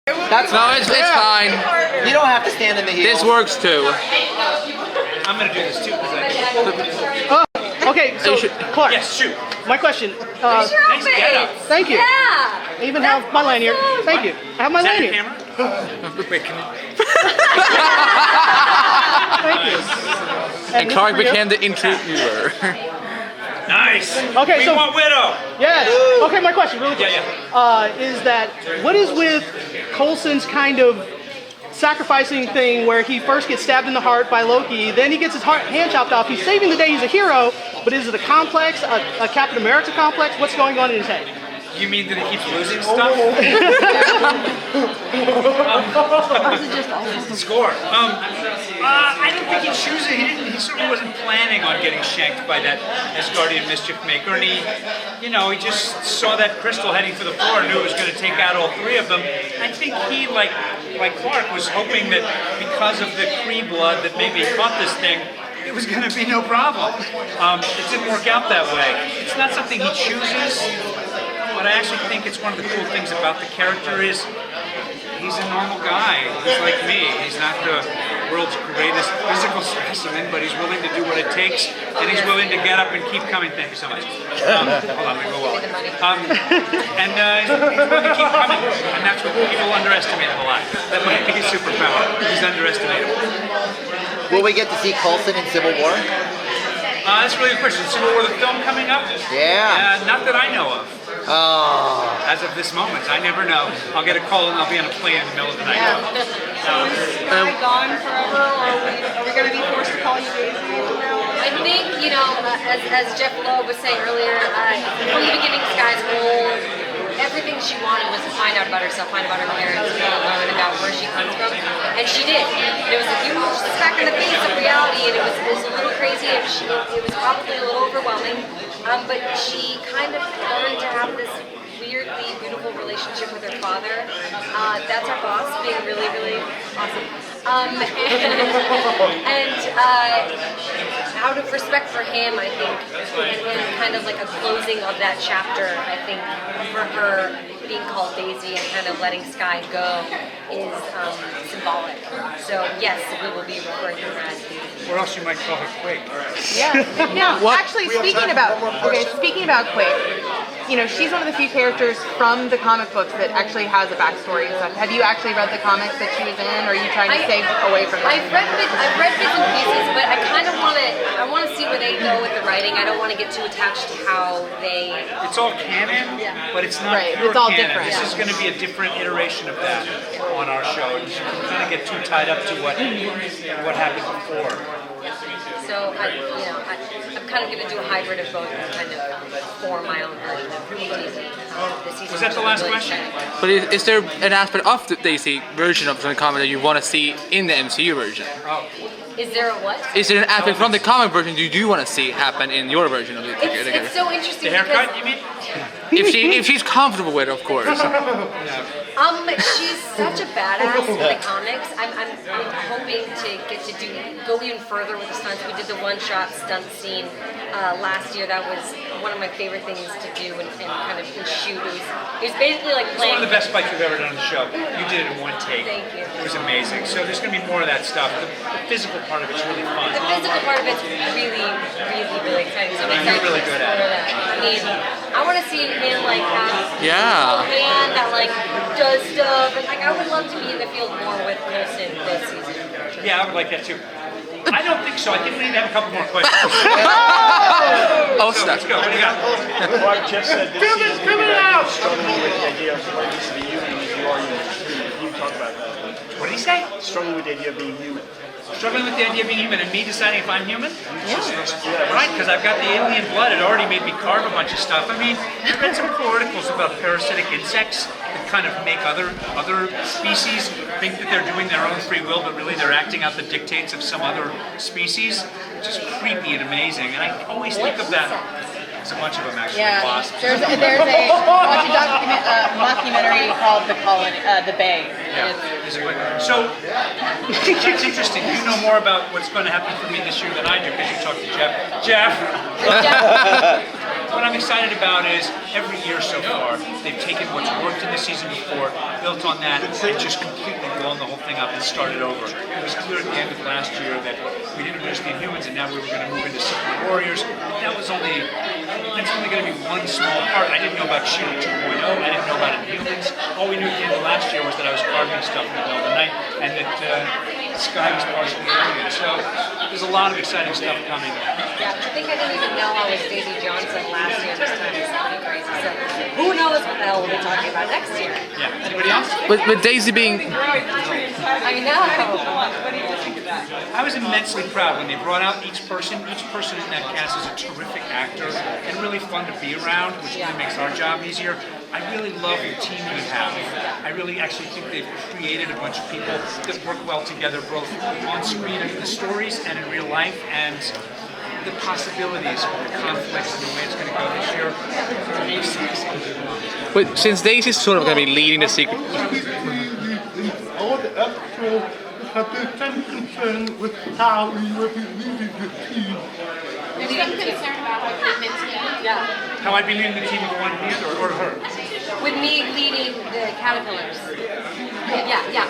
That's No, it's fine. You don't have to stand in the heels. This works too. I'm gonna do this too. Okay, so Clark, Yes, shoot. my question. Nice get up. Thank you. Yeah. I even have my lanyard. Thank you. I have my Is that your lanyard. camera? Wait, can Thank you. And this Clark is for you. became the interviewer. Nice. Okay, we so- want Widow. Yes. Okay, my question, really quick, is that what is with Coulson's kind of sacrificing thing where he first gets stabbed in the heart by Loki, then he gets his hand chopped off. He's saving the day. He's a hero, but is it a complex, a Captain America complex? What's going on in his head? You mean that he keeps losing stuff? Score. I don't think he chooses it. He certainly wasn't planning on getting shanked by that Asgardian mischief maker, and he just saw that crystal heading for the floor and knew it was going to take out all three of them. I think he, like Clark, was hoping that because of the Kree blood that maybe he caught this thing, it was going to be no problem. It didn't work out that way. It's not something he chooses. But I actually think it's one of the cool things about the character is he's a normal guy. He's like me. He's not the world's greatest physical specimen, but he's willing to do what it takes, and he's willing to get up and keep coming. Thank you so much. Hold on, let me go well. And he's willing to keep coming, and that's what people underestimate him a lot. That might be his superpower. He's underestimated. Will we get to see Coulson in Civil War? That's a really good question. Civil War, the film coming up? Yeah. Not that I know of. Oh. As of this moment, I never know. I'll get a call and I'll be on a plane in the middle of the night. Is Skye gone forever, or are we going to be forced to call you Daisy from now on? I think, as Jeff Loeb was saying earlier, from the beginning, Skye's whole, everything she wanted was to find out about herself, find out about her parents, and learn about where she comes from. And she did. And it was a huge smack in the face of reality, and it was a little crazy, and it was probably a little overwhelming. But she kind of learned to have this weirdly beautiful relationship with her father. That's our boss, being really, really awesome. And out of respect for him, I think, and kind of like a closing of that chapter, I think, for her being called Daisy and kind of letting Skye go is symbolic. So yes, we will be referring to her as Daisy. Or else you might call her Quake. Yeah. No, actually, speaking about Quake, she's one of the few characters from the comic books that actually has a backstory and stuff. Have you actually read the comics that she was in, or are you trying to stay away from them? I've read bits and pieces, but I kind of want to see where they go with the writing. I don't want to get too attached to how they. It's all canon, but it's not pure it's all canon. different. This is going to be a different iteration of that on our show. You kind of get too tied up to what happened before. So I'm kind of going to do a hybrid of both and kind of form my own version of Daisy. Was that the last question? But is there an aspect of the Daisy version of the comic that you want to see in the MCU version? Is there a what? Is there an aspect from the comic version you do want to see happen in your version of the It's so interesting. The haircut, you mean? if she's comfortable with it, of course. She's such a badass in the comics. I'm hoping to get to go even further with the stunts. We did the one-shot stunt scene last year. That was one of my favorite things to do and kind of shoot. It was basically like It's playing. one of the best fights we've ever done on the show. You did it in one take. Thank you. It was amazing. So there's going to be more of that stuff. The physical part of it's really fun. The physical part of it's really, really, really exciting. So I'm excited really good at it. that. I mean, I want to see him like have Yeah. a hand that like does stuff, and like I would love to be in the field more with Coulson this season. Yeah, I would like that too. I don't think so. I think we need to have a couple more questions. Oh, So, snap. let's go. What do you got? Clark just said this season he's struggling with the idea of somebody needs to be human as you are human. Can you talk about that? What did he say? Struggling with the idea of being human. Struggling with the idea of being human and me deciding if I'm human? Yeah. Right, because I've got the alien blood. It already made me carve a bunch of stuff. I mean, I read some cool articles about parasitic insects that kind of make other species think that they're doing their own free will, but really they're acting out the dictates of some other species. Just creepy and amazing. And I always think of that. There's a bunch of them actually. Yeah, Wasps. there's a documentary called The Bay. Yeah. So that's interesting. You know more about what's going to happen for me this year than I do because you talked to Jeff. Jeff. what I'm excited about is every year so far, they've taken what's worked in the season before, built on that, and just completely blown the whole thing up and started over. It was clear at the end of last year that we introduced the Inhumans and now we were going to move into Secret Warriors. That's only going to be one small part. I didn't know about S.H.I.E.L.D 2.0. I didn't know about Inhumans. All we knew at the end of last year was that I was carving stuff in the middle of the night and that Skye was partially alien. So there's a lot of exciting stuff coming. Yeah, I think I didn't even know I was Daisy Johnson last year. This time it's pretty crazy. So who knows what the hell we'll be talking about next year? Yeah. Anybody else? With Daisy being I know. I was immensely proud when they brought out each person. Each person in that cast is a terrific actor and really fun to be around, which really makes our job easier. I really love the team we have. I really actually think they've created a bunch of people that work well together, both on screen and in the stories and in real life. And the possibilities for the conflicts and the way it's going to go this year are really sexy. but since Daisy's sort of going to be leading the secret. All the extras have been some concern with how we will be leading the team. There's some concern about how Goodman's leading. Yeah. How I'd be leading the team with one hand or her? With me leading the caterpillars. Yeah.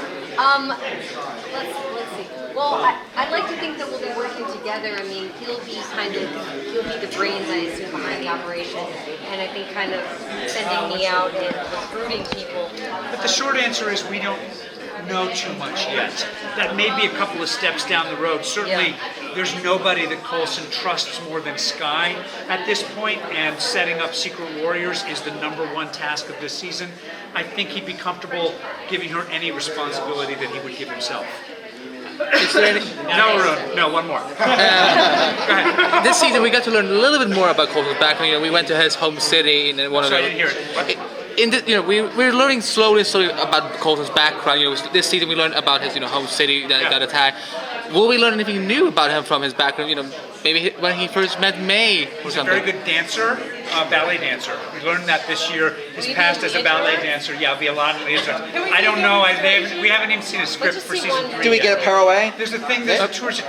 Let's see. Well, I'd like to think that we'll be working together. I mean, he'll be the brains, I assume, behind the operation, and I think kind of sending me out and recruiting people. But the short answer is we don't know too much yet. That may be a couple of steps down the road. Certainly, there's nobody that Coulson trusts more than Skye at this point, and setting up Secret Warriors is the #1 task of this season. I think he'd be comfortable giving her any responsibility that he would give himself. Is there any, No, Arun. No, one more. Go ahead. this season we got to learn a little bit more about Coulson's background. You know, we went to his home city and one of Sorry, I the. didn't hear it. What? In the, we're learning slowly about Coulson's background. This season we learned about his home city that got attacked. Will we learn anything new about him from his background? Maybe when he first met May or He's a something. very good dancer, ballet dancer. We learned that this year. His past as a ballet dancer. Yeah, it'll be a lot of the intro. I don't know. We haven't even seen a script Let's just for see season one. 3 Do we yet. get a pirouette? There's a thing that tours.